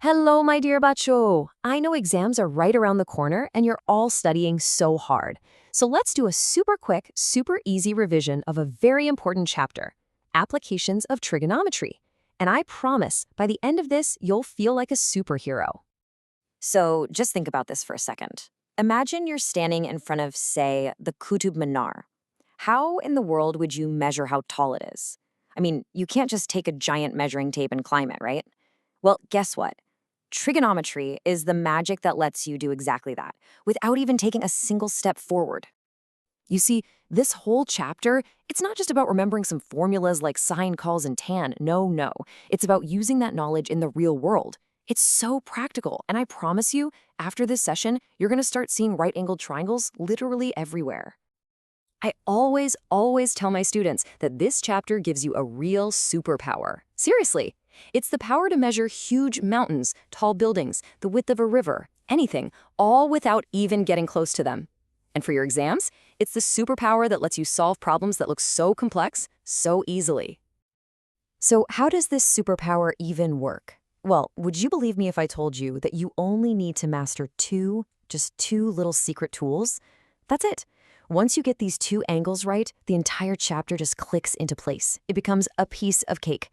Hello, my dear bacho. I know exams are right around the corner and you're all studying so hard. So let's do a super quick, super easy revision of a very important chapter, Applications of Trigonometry. And I promise, by the end of this, you'll feel like a superhero. So just think about this for a second. Imagine you're standing in front of, say, the Qutb Minar. How in the world would you measure how tall it is? I mean, you can't just take a giant measuring tape and climb it, right? Well, guess what? Trigonometry is the magic that lets you do exactly that, without even taking a single step forward. You see, this whole chapter, it's not just about remembering some formulas like sine, cos, and tan. No. It's about using that knowledge in the real world. It's so practical, and I promise you, after this session, you're going to start seeing right-angled triangles literally everywhere. I always tell my students that this chapter gives you a real superpower. Seriously. It's the power to measure huge mountains, tall buildings, the width of a river, anything, all without even getting close to them. And for your exams, it's the superpower that lets you solve problems that look so complex, so easily. So how does this superpower even work? Well, would you believe me if I told you that you only need to master just two little secret tools? That's it. Once you get these two angles right, the entire chapter just clicks into place. It becomes a piece of cake.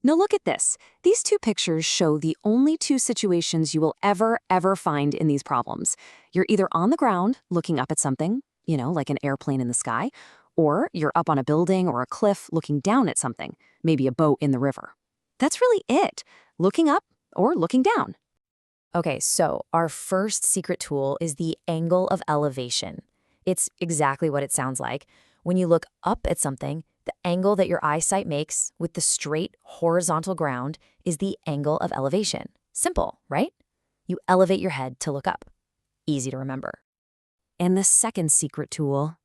Now look at this. These two pictures show the only two situations you will ever find in these problems. You're either on the ground looking up at something, like an airplane in the sky, or you're up on a building or a cliff looking down at something, maybe a boat in the river. That's really it, looking up or looking down. Okay, so our first secret tool is the angle of elevation. It's exactly what it sounds like. When you look up at something, the angle that your eyesight makes with the straight horizontal ground is the angle of elevation. Simple, right? You elevate your head to look up. Easy to remember. And the second secret tool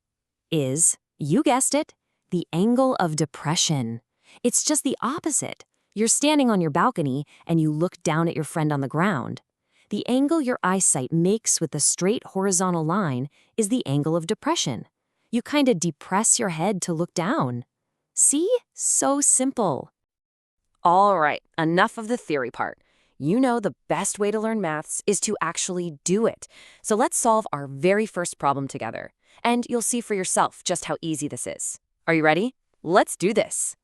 is, you guessed it, the angle of depression. It's just the opposite. You're standing on your balcony and you look down at your friend on the ground. The angle your eyesight makes with the straight horizontal line is the angle of depression. You kind of depress your head to look down. See? So simple. All right, enough of the theory part. You know the best way to learn maths is to actually do it. So let's solve our very first problem together. And you'll see for yourself just how easy this is. Are you ready? Let's do this.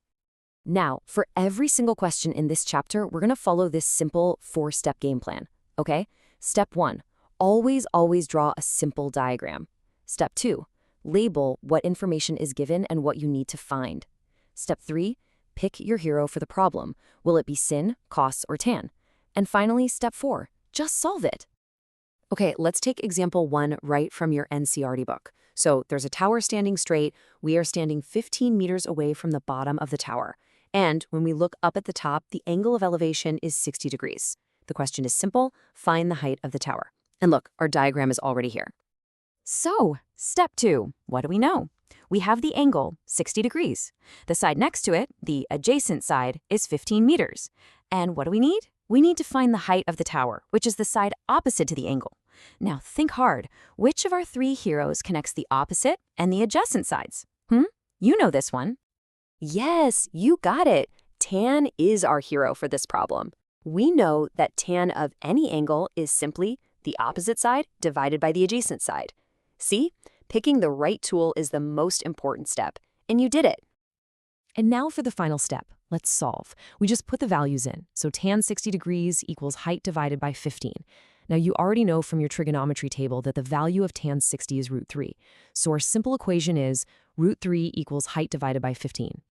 Now, for every single question in this chapter, we're going to follow this simple 4-step game plan. Okay? Step 1, always draw a simple diagram. Step 2, label what information is given and what you need to find. Step 3, pick your hero for the problem. Will it be sin, cos, or tan? And finally, step 4, just solve it. Okay, let's take example 1 right from your NCERT book. So there's a tower standing straight. We are standing 15 meters away from the bottom of the tower. And when we look up at the top, the angle of elevation is 60 degrees. The question is simple, find the height of the tower. And look, our diagram is already here. So, step 2, what do we know? We have the angle, 60 degrees. The side next to it, the adjacent side, is 15 meters. And what do we need? We need to find the height of the tower, which is the side opposite to the angle. Now think hard. Which of our 3 heroes connects the opposite and the adjacent sides? You know this one. Yes, you got it. Tan is our hero for this problem. We know that tan of any angle is simply the opposite side divided by the adjacent side. See? Picking the right tool is the most important step, and you did it. And now for the final step. Let's solve. We just put the values in. So tan 60 degrees equals height divided by 15. Now you already know from your trigonometry table that the value of tan 60 is root 3. So our simple equation is root 3 equals height divided by 15.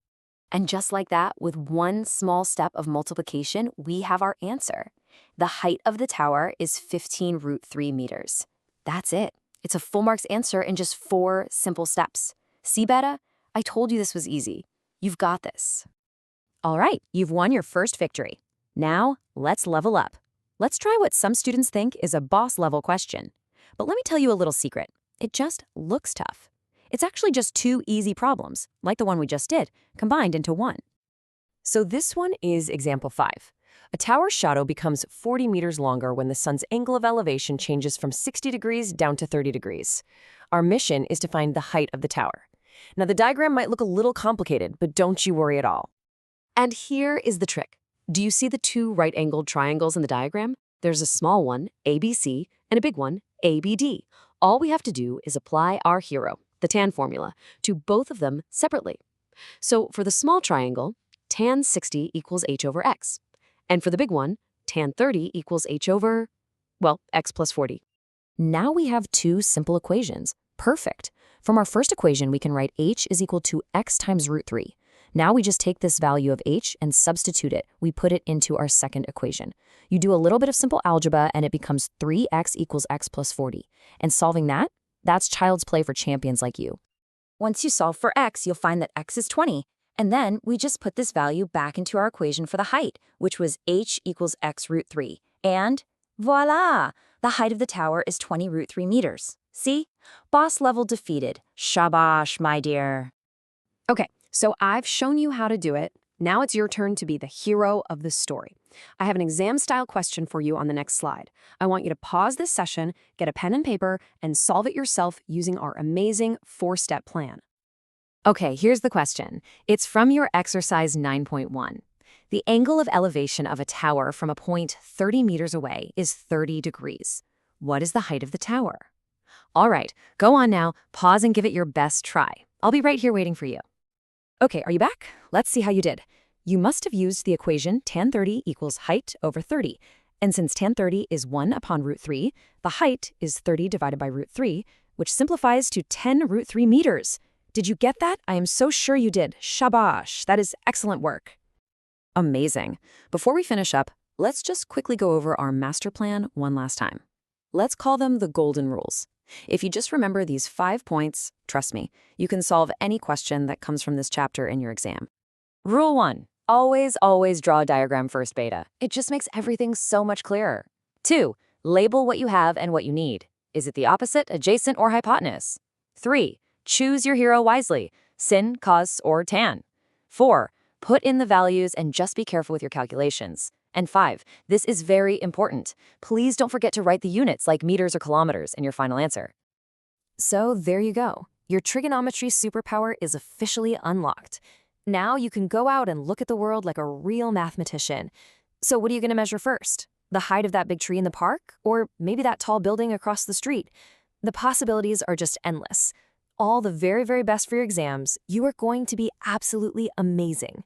And just like that, with one small step of multiplication, we have our answer. The height of the tower is 15 root 3 meters. That's it. It's a full marks answer in just 4 simple steps. See, Beta? I told you this was easy. You've got this. All right, you've won your first victory. Now, let's level up. Let's try what some students think is a boss-level question. But let me tell you a little secret. It just looks tough. It's actually just 2 easy problems, like the one we just did, combined into one. So this one is example 5. A tower's shadow becomes 40 meters longer when the sun's angle of elevation changes from 60 degrees down to 30 degrees. Our mission is to find the height of the tower. Now, the diagram might look a little complicated, but don't you worry at all. And here is the trick. Do you see the two right-angled triangles in the diagram? There's a small one, ABC, and a big one, ABD. All we have to do is apply our hero, the tan formula, to both of them separately. So for the small triangle, tan 60 equals h over x. And for the big one, tan 30 equals h over, well, x plus 40. Now we have two simple equations. Perfect. From our first equation, we can write h is equal to x times root 3. Now we just take this value of h and substitute it. We put it into our second equation. You do a little bit of simple algebra and it becomes 3x equals x plus 40. And solving that, that's child's play for champions like you. Once you solve for x, you'll find that x is 20. And then we just put this value back into our equation for the height, which was h equals x root 3. And voila! The height of the tower is 20 root 3 meters. See? Boss level defeated. Shabash, my dear. Okay, so I've shown you how to do it. Now it's your turn to be the hero of the story. I have an exam-style question for you on the next slide. I want you to pause this session, get a pen and paper, and solve it yourself using our amazing 4-step plan. Okay, here's the question. It's from your exercise 9.1. The angle of elevation of a tower from a point 30 meters away is 30 degrees. What is the height of the tower? All right, go on now, pause and give it your best try. I'll be right here waiting for you. Okay, are you back? Let's see how you did. You must have used the equation tan 30 equals height over 30. And since tan 30 is 1 upon root 3, the height is 30 divided by root 3, which simplifies to 10 root 3 meters. Did you get that? I am so sure you did. Shabash, that is excellent work. Amazing. Before we finish up, let's just quickly go over our master plan one last time. Let's call them the golden rules. If you just remember these 5 points, trust me, you can solve any question that comes from this chapter in your exam. Rule 1. Always draw a diagram first, beta. It just makes everything so much clearer. 2. Label what you have and what you need. Is it the opposite, adjacent, or hypotenuse? 3. Choose your hero wisely, sin, cos, or tan. 4. Put in the values and just be careful with your calculations. And 5, this is very important. Please don't forget to write the units like meters or kilometers in your final answer. So there you go. Your trigonometry superpower is officially unlocked. Now you can go out and look at the world like a real mathematician. So what are you going to measure first? The height of that big tree in the park? Or maybe that tall building across the street? The possibilities are just endless. All the very, very best for your exams. You are going to be absolutely amazing.